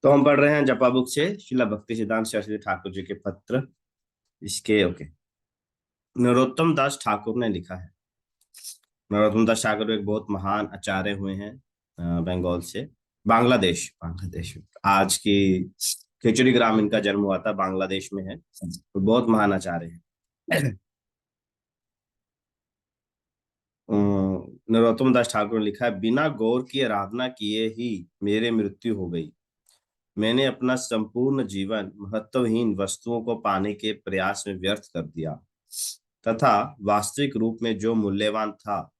तो हम पढ़ रहे हैं जपा बुक से शिला भक्ति सिद्धांत सरस्वती ठाकुर जी के पत्र। इसके ओके, नरोत्तम दास ठाकुर ने लिखा है। नरोत्तम दास ठाकुर एक बहुत महान आचार्य हुए हैं। बंगाल से, बांग्लादेश बांग्लादेश आज की खिचड़ी ग्राम इनका जन्म हुआ था, बांग्लादेश में है। तो बहुत महान आचार्य है। नरोत्तम दास ठाकुर ने लिखा है, बिना गौर की आराधना किए ही मेरे मृत्यु हो गई। मैंने अपना संपूर्ण जीवन महत्वहीन वस्तुओं को पाने के प्रयास में व्यर्थ कर दिया तथा वास्तविक रूप में जो मूल्यवान था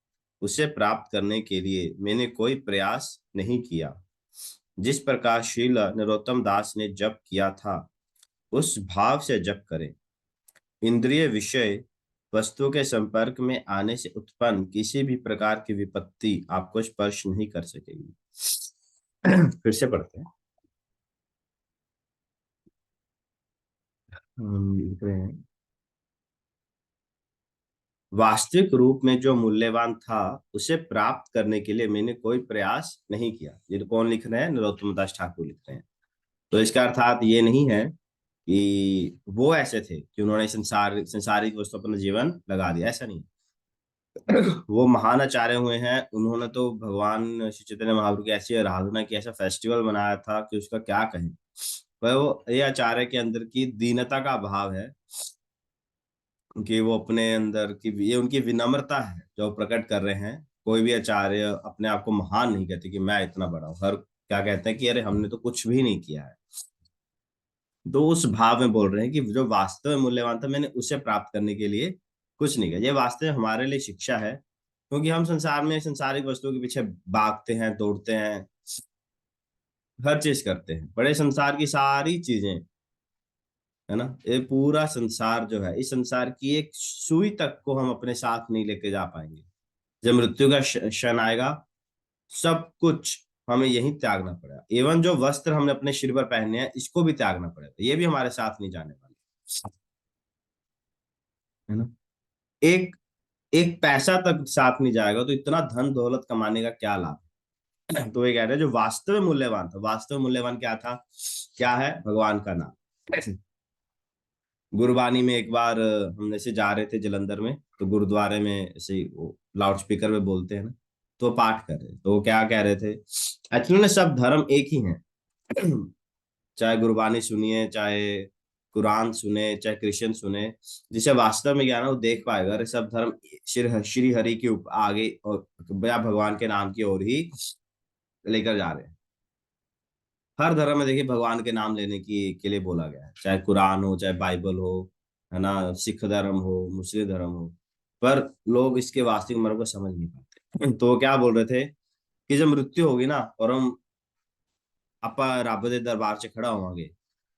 उसे प्राप्त करने के लिए मैंने कोई प्रयास नहीं किया। जिस प्रकार श्रील नरोत्तम दास ने जप किया था उस भाव से जप करें। इंद्रिय विषय वस्तु के संपर्क में आने से उत्पन्न किसी भी प्रकार की विपत्ति आपको स्पर्श नहीं कर सकेगी। फिर से पढ़ते हैं। हम लिख रहे हैं, वास्तविक रूप में जो मूल्यवान था उसे प्राप्त करने के लिए मैंने कोई प्रयास नहीं किया। ये कौन लिख रहे हैं? नरोत्तम दास ठाकुर लिख रहे हैं। तो इसका अर्थात ये नहीं है कि वो ऐसे थे कि उन्होंने संसारिक वस्तु अपना जीवन लगा दिया, ऐसा नहीं। वो महान आचार्य हुए हैं, उन्होंने तो भगवान श्री चैतन्य महाप्रभु की ऐसी आराधना की, ऐसा फेस्टिवल बनाया था कि उसका क्या कहें। पर वो ये आचार्य के अंदर की दीनता का भाव है कि वो अपने अंदर की ये उनकी विनम्रता है जो प्रकट कर रहे हैं। कोई भी आचार्य अपने आप को महान नहीं कहते कि मैं इतना बड़ा हूँ, हर क्या कहते हैं कि अरे हमने तो कुछ भी नहीं किया है। तो उस भाव में बोल रहे हैं कि जो वास्तव में मूल्यवान था मैंने उसे प्राप्त करने के लिए कुछ नहीं किया। ये वास्तव में हमारे लिए शिक्षा है, क्योंकि हम संसार में संसारिक वस्तुओं के पीछे भागते हैं, दौड़ते हैं, हर चीज करते हैं। बड़े संसार की सारी चीजें, है ना, ये पूरा संसार जो है, इस संसार की एक सुई तक को हम अपने साथ नहीं लेके जा पाएंगे। जब मृत्यु का क्षण आएगा, सब कुछ हमें यहीं त्यागना पड़ेगा। एवं जो वस्त्र हमने अपने सिर पर पहने हैं इसको भी त्यागना पड़ेगा, ये भी हमारे साथ नहीं जाने वाले, है ना। एक एक पैसा तक साथ नहीं जाएगा तो इतना धन दौलत कमाने का क्या लाभ है? तो ये कह रहे हैं जो वास्तव में मूल्यवान था, वास्तव में मूल्यवान क्या था? क्या है? भगवान का नाम। गुरबानी में एक बार हम ऐसे जा रहे थे जलंधर में, तो गुरुद्वारे में ऐसे वो लाउड स्पीकर में बोलते हैं ना, तो पाठ कर रहे, तो वो क्या कह रहे थे, एक्चुअली सब धर्म एक ही है। चाहे गुरबानी सुनिए, चाहे कुरान सुने, चाहे क्रिश्चियन सुने, जिसे वास्तव में ज्ञान है वो देख पाएगा अरे सब धर्म श्री हरि के आगे और या भगवान के नाम की ओर ही लेकर जा रहे हैं। हर धर्म में देखिए भगवान के नाम लेने की के लिए बोला गया है, चाहे कुरान हो, चाहे बाइबल हो, है ना, सिख धर्म हो, मुस्लिम धर्म हो। पर लोग इसके वास्तविक मर्म को समझ नहीं पाते। तो वो क्या बोल रहे थे कि जब मृत्यु होगी ना और हम ਆਪਾਂ ਰੱਬ ਦੇ दरबार च खड़ा होवांगे,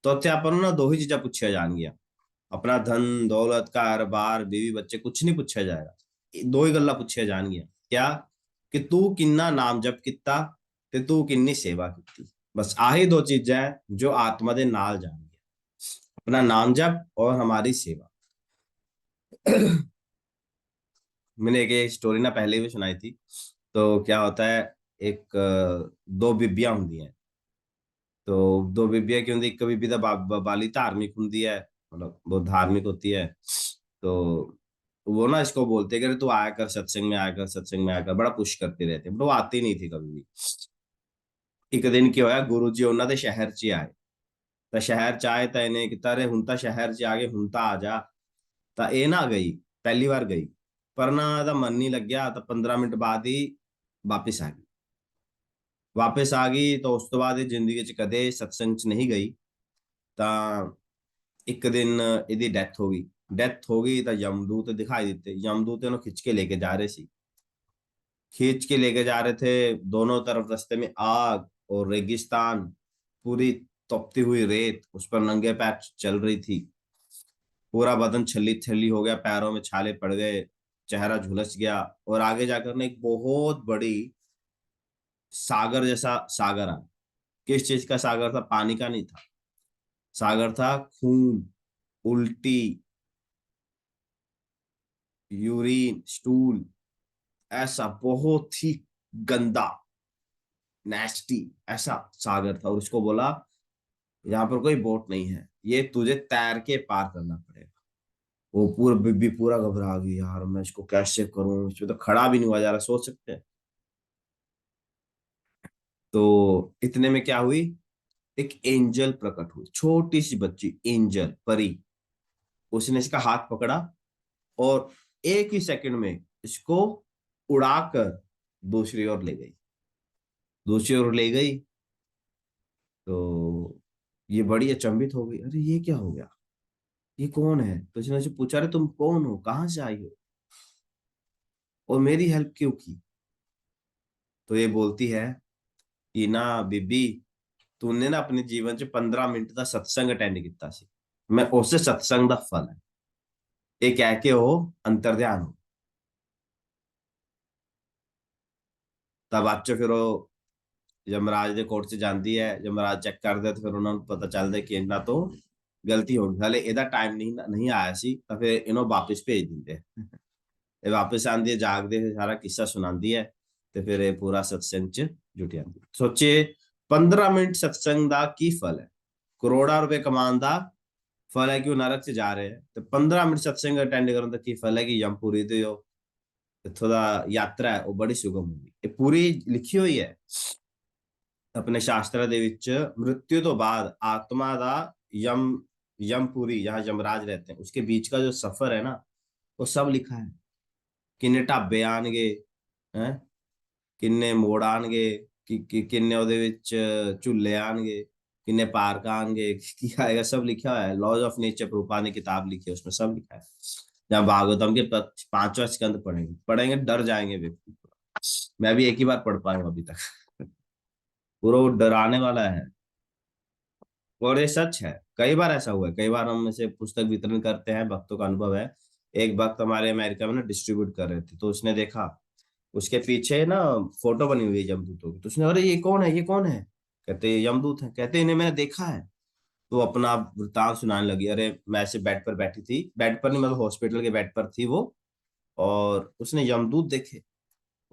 तो उत्थे ਆਪਾਂ ਨੂੰ ना दो ही चीजें पूछिया जाएंगियां। अपना धन दौलत कार बार बीवी बच्चे कुछ नहीं पूछा जाएगा, दो ही गल्ला पूछिया जाएंगियां। क्या? कि तू किन्ना नाम जप किता ते तू किन्नी सेवा की। बस आही दो चीजें हैं जो आत्मा दे नाल जाएंगी, अपना नाम जप और हमारी सेवा। मैंने एक स्टोरी ना पहले भी सुनाई थी। तो क्या होता है, एक दो बीबियां होंगी हैं। तो दो बीबियां की होंगी, एक बीबी तो बाली धार्मिक होंगी है, मतलब बहुत धार्मिक होती है। तो वो ना इसको बोलते कि अरे तू आया कर सत्संग में, आया कर सत्संग में, आया कर, बड़ा पुश करते रहते, बट वो आती नहीं थी कभी भी। एक दिन ਕੀ ਹੋਇਆ, ਗੁਰੂ ਜੀ ਉਹਨਾਂ ਦੇ ਸ਼ਹਿਰ 'ਚ ਆਏ। ਤਾਂ ਸ਼ਹਿਰ 'ਚ ਆਏ ਤਾਂ ਇਹਨੇ ਕੀਤਾ, ਅਰੇ ਹੁਣ ਤਾਂ ਸ਼ਹਿਰ 'ਚ ਆ ਗਏ, ਹੁਣ ਤਾਂ ਆ ਜਾ। ਤਾਂ ਇਹ ਨਾ ਗਈ, ਪਹਿਲੀ ਵਾਰ ਗਈ, ਪਰ ਨਾ ਇਹਦਾ ਮਨ ਨਹੀਂ ਲੱਗਿਆ। ਤਾਂ 15 ਮਿੰਟ ਬਾਅਦ ਹੀ ਵਾਪਿਸ ਆ ਗਈ। ਵਾਪਿਸ ਆ ਗਈ ਤਾਂ ਉਸ ਤੋਂ ਬਾਅਦ ਇਹ ਜ਼ਿੰਦਗੀ 'ਚ ਕਦੇ ਸਤਸੰਗ 'ਚ ਨਹੀਂ ਗਈ। ਤਾਂ ਇੱਕ ਦਿਨ ਇਹਦੀ ਡੈਥ ਹੋ ਗਈ। ਡੈਥ ਹੋ गई तो यमदूत दिखाई देते, यमदूत इन्हों खिंच के लेके जा रहे सी। खींच के लेके जा रहे थे, दोनों तरफ रास्ते में आग और रेगिस्तान, पूरी तपती हुई रेत, उस पर नंगे पैर चल रही थी। पूरा बदन छल्ली छल्ली हो गया, पैरों में छाले पड़ गए, चेहरा झुलस गया। और आगे जाकर ना एक बहुत बड़ी सागर जैसा सागर आ। किस चीज का सागर था? पानी का नहीं था, सागर था खून, उल्टी, यूरिन, स्टूल, ऐसा बहुत ही गंदा, नेस्टी ऐसा सागर था। और उसको बोला यहाँ पर कोई बोट नहीं है, ये तुझे तैर के पार करना पड़ेगा। वो पूरा बीबी पूरा घबरा गई, यार मैं इसको कैसे करूं, इसमें तो खड़ा भी नहीं हुआ जा रहा, सोच सकते हैं। तो इतने में क्या हुई, एक एंजल प्रकट हुई, छोटी सी बच्ची, एंजल परी। उसने इसका हाथ पकड़ा और एक ही सेकंड में इसको उड़ाकर दूसरी ओर ले गई। दूसरी ओर ले गई तो ये बड़ी अचंभित हो गई, अरे ये क्या हो गया, ये कौन है। तो इसने उससे पूछा, अरे तुम कौन हो, कहाँ से आई हो, और मेरी हेल्प क्यों की। तो ये बोलती है कि ना बीबी, तूने ना अपने जीवन च 15 मिनट का सत्संग अटेंड किया सी, मैं उस सत्संग का फल है, ये कह के वो अंतर्ध्यान हो। तब बाद चो फिर वो यमराज ਦੇ ਕੋਰਟ 'ਚ ਜਾਂਦੀ ਹੈ, ਯਮਰਾਜ ਚੈੱਕ ਕਰਦੇ ਤੇ ਫਿਰ ਉਹਨਾਂ ਨੂੰ ਪਤਾ ਚੱਲਦਾ ਕਿ ਇਹਨਾਂ ਤੋਂ ਗਲਤੀ ਹੋ ਗਈ, ਹਲੇ ਇਹਦਾ ਟਾਈਮ ਨਹੀਂ ਆਇਆ ਸੀ, ਤਾਂ ਫਿਰ ਇਹਨੂੰ ਵਾਪਸ ਭੇਜ ਦਿੰਦੇ। ਇਹ ਵਾਪਸ ਆਉਂਦੀ ਹੈ, ਜਾਗਦੇ ਹੋਏ ਸਾਰਾ ਕਿੱਸਾ ਸੁਣਾਉਂਦੀ ਹੈ, ਤੇ ਫਿਰ ਇਹ ਪੂਰਾ ਸਤਸੰਗ 'ਚ ਜੁਟ ਜਾਂਦੀ। ਸੋਚੇ 15 ਮਿੰਟ ਸਤਸੰਗ ਦਾ ਕੀ ਫਲ ਹੈ, ਕਰੋੜਾਂ ਰੁਪਏ ਕਮਾਉਣ ਦਾ ਫਲ ਹੈ ਕਿ ਉਹ ਨਰਕ 'ਚ ਜਾ ਰਹੇ ਹੈ, ਤੇ 15 ਮਿੰਟ ਸਤਸੰਗ ਅਟੈਂਡ ਕਰਨ ਦਾ ਕੀ ਫਲ ਹੈ ਕਿ ਯਮਪੁਰੀ ਦੇ ਜੋ ਇੱਥੋਂ ਦਾ ਯਾਤਰਾ ਹੈ ਉਹ ਬੜੀ ਸੁਗਮ ਹੋਗੀ। ਇਹ ਪੂਰੀ ਲਿਖੀ ਹੋਈ ਹੈ अपने शास्त्र ਦੇ ਵਿੱਚ। मृत्यु तो बाद आत्मा ਦਾ यम यमपुरी, जहाँ यमराज रहते हैं, उसके बीच का जो सफर है ना, वो सब लिखा है। किन्ने ਢਾਬੇ ਆਣਗੇ, ਹੈ ਕਿੰਨੇ ਮੋੜ ਆਣਗੇ, ਕਿੰਨੇ ਉਹਦੇ ਵਿੱਚ ਝੂਲੇ ਆਣਗੇ, किन्ने पार्क आएंगे, क्या आएगा, सब लिखा हुआ है। लॉज ऑफ नेचर रूपा ने किताब लिखी है, उसमें सब लिखा है। जहाँ भागवतम के 5वां स्कंद पढ़ेंगे पढ़ेंगे डर जाएंगे व्यक्ति। मैं भी एक ही बार पढ़ पाया हूँ अभी तक। पूरा वो डराने वाला है, और ये सच है। कई बार ऐसा हुआ है, कई बार हम इसे पुस्तक वितरण करते हैं, भक्तों का अनुभव है। एक भक्त हमारे अमेरिका में ना डिस्ट्रीब्यूट कर रहे थे, तो उसने देखा उसके पीछे ना फोटो बनी हुई है यमदूतों की, तो उसने, अरे ये कौन है, ये कौन है। कहते ये यमदूत है, कहते इन्हें मैंने देखा है। तो अपना वृतांत सुनाने लगी, अरे मैं ऐसे बेड पर बैठी थी, बेड पर नहीं मतलब हॉस्पिटल के बेड पर थी वो, और उसने यमदूत देखे,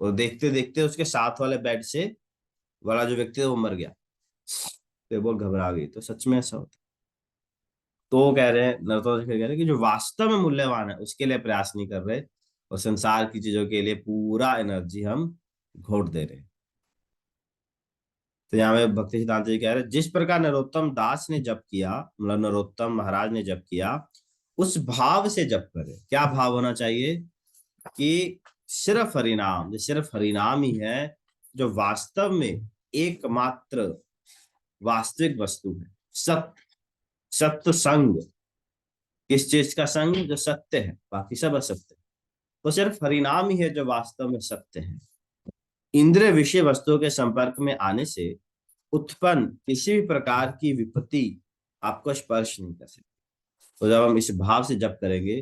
और देखते देखते उसके साथ वाले बेड से वाला जो व्यक्ति था वो मर गया। तो ये बहुत घबरा गई। तो सच में ऐसा होता है। तो वो कह रहे हैं, नरोत्तम कह रहे हैं कि जो वास्तव में मूल्यवान है उसके लिए प्रयास नहीं कर रहे, और संसार की चीजों के लिए पूरा एनर्जी हम घोट दे रहे हैं। तो यहाँ पे भक्ति सिद्धांत जी कह रहे हैं, जिस प्रकार नरोत्तम दास ने जप किया, मतलब नरोत्तम महाराज ने जप किया, उस भाव से जप करे। क्या भाव होना चाहिए कि सिर्फ हरिनाम, जो सिर्फ हरिनाम ही है जो वास्तव में एकमात्र वास्तविक वस्तु है। सत्य, सत्य संग, किस चीज का संग, जो सत्य है, बाकी सब असत्य है। तो सिर्फ हरिनाम ही है जो वास्तव में सत्य है। इंद्रिय विषय वस्तुओं के संपर्क में आने से उत्पन्न किसी भी प्रकार की विपत्ति आपको स्पर्श नहीं कर सकती। तो जब हम इस भाव से जप करेंगे,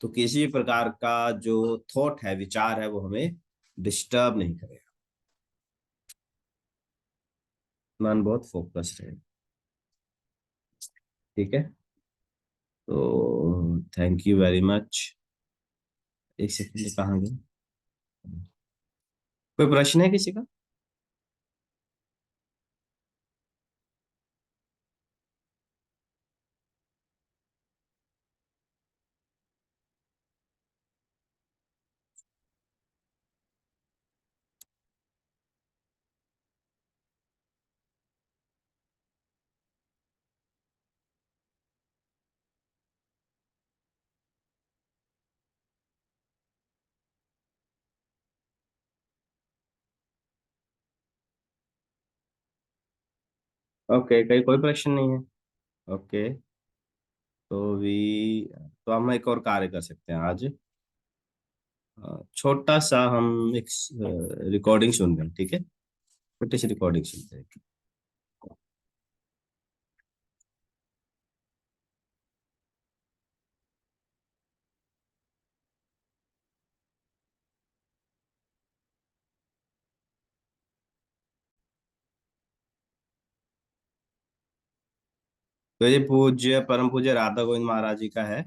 तो किसी भी प्रकार का जो थॉट है, विचार है, वो हमें डिस्टर्ब नहीं करेगा। मन बहुत फोकस्ड है। ठीक है, तो थैंक यू वेरी मच। एक सेकंड, कहाँ गए। कोई प्रश्न है किसी का। ओके, कहीं कोई प्रश्न नहीं है। ओके, तो भी, तो हम एक और कार्य कर सकते हैं आज। छोटा सा हम एक रिकॉर्डिंग सुन रहे हैं, ठीक है, छोटी सी रिकॉर्डिंग सुनते हैं। तो ये पूज्य परम पूज्य राधा गोविंद महाराज जी का है,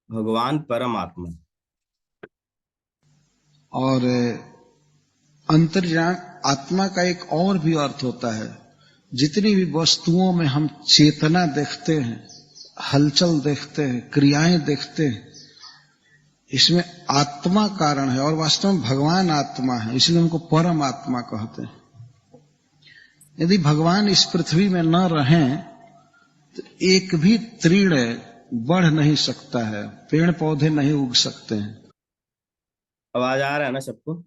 भगवान परमात्मा। और अंतर्यान आत्मा का एक और भी अर्थ होता है, जितनी भी वस्तुओं में हम चेतना देखते हैं, हलचल देखते हैं, क्रियाएं देखते हैं, इसमें आत्मा कारण है और वास्तव में भगवान आत्मा है, इसलिए उनको परम आत्मा कहते हैं। यदि भगवान इस पृथ्वी में न रहें तो एक भी तृण बढ़ नहीं सकता है, पेड़ पौधे नहीं उग सकते हैं। आवाज आ रहा है ना सबको?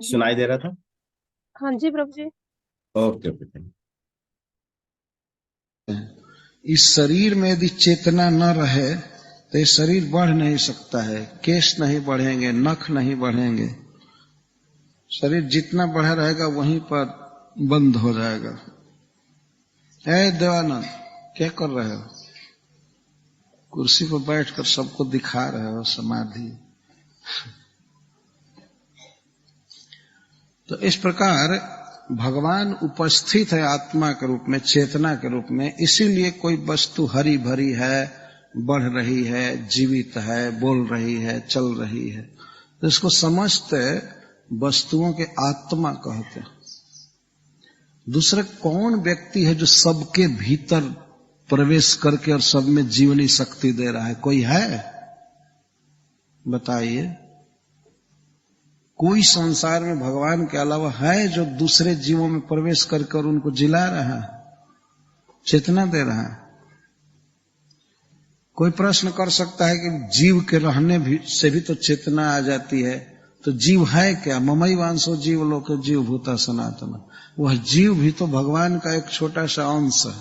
सुनाई दे रहा था? हाँ जी प्रभु जी। ओके ओके, थैंक इस शरीर में यदि चेतना न रहे तो ये शरीर बढ़ नहीं सकता है, केश नहीं बढ़ेंगे, नख नहीं बढ़ेंगे, शरीर जितना बढ़ा रहेगा वहीं पर बंद हो जाएगा। ऐ देवानंद, क्या कर रहे हो? कुर्सी पर बैठकर सबको दिखा रहे हो समाधि। तो इस प्रकार भगवान उपस्थित है आत्मा के रूप में, चेतना के रूप में, इसीलिए कोई वस्तु हरी भरी है, बढ़ रही है, जीवित है, बोल रही है, चल रही है, तो इसको समस्त वस्तुओं के आत्मा कहते हैं। दूसरा कौन व्यक्ति है जो सबके भीतर प्रवेश करके और सब में जीवनी शक्ति दे रहा है? कोई है? बताइए। कोई संसार में भगवान के अलावा है जो दूसरे जीवों में प्रवेश करके और उनको जिला रहा है, चेतना दे रहा है? कोई प्रश्न कर सकता है कि जीव के रहने भी से भी तो चेतना आ जाती है, तो जीव है क्या? ममई वांसो जीव लोक जीव भूता सनातन। वह जीव भी तो भगवान का एक छोटा सा अंश है,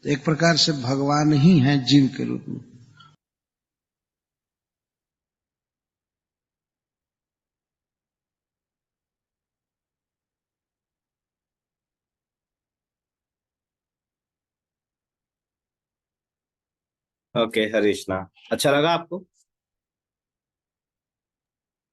एक प्रकार से भगवान ही है जीव के रूप में। ओके, हरीश ना, अच्छा लगा आपको?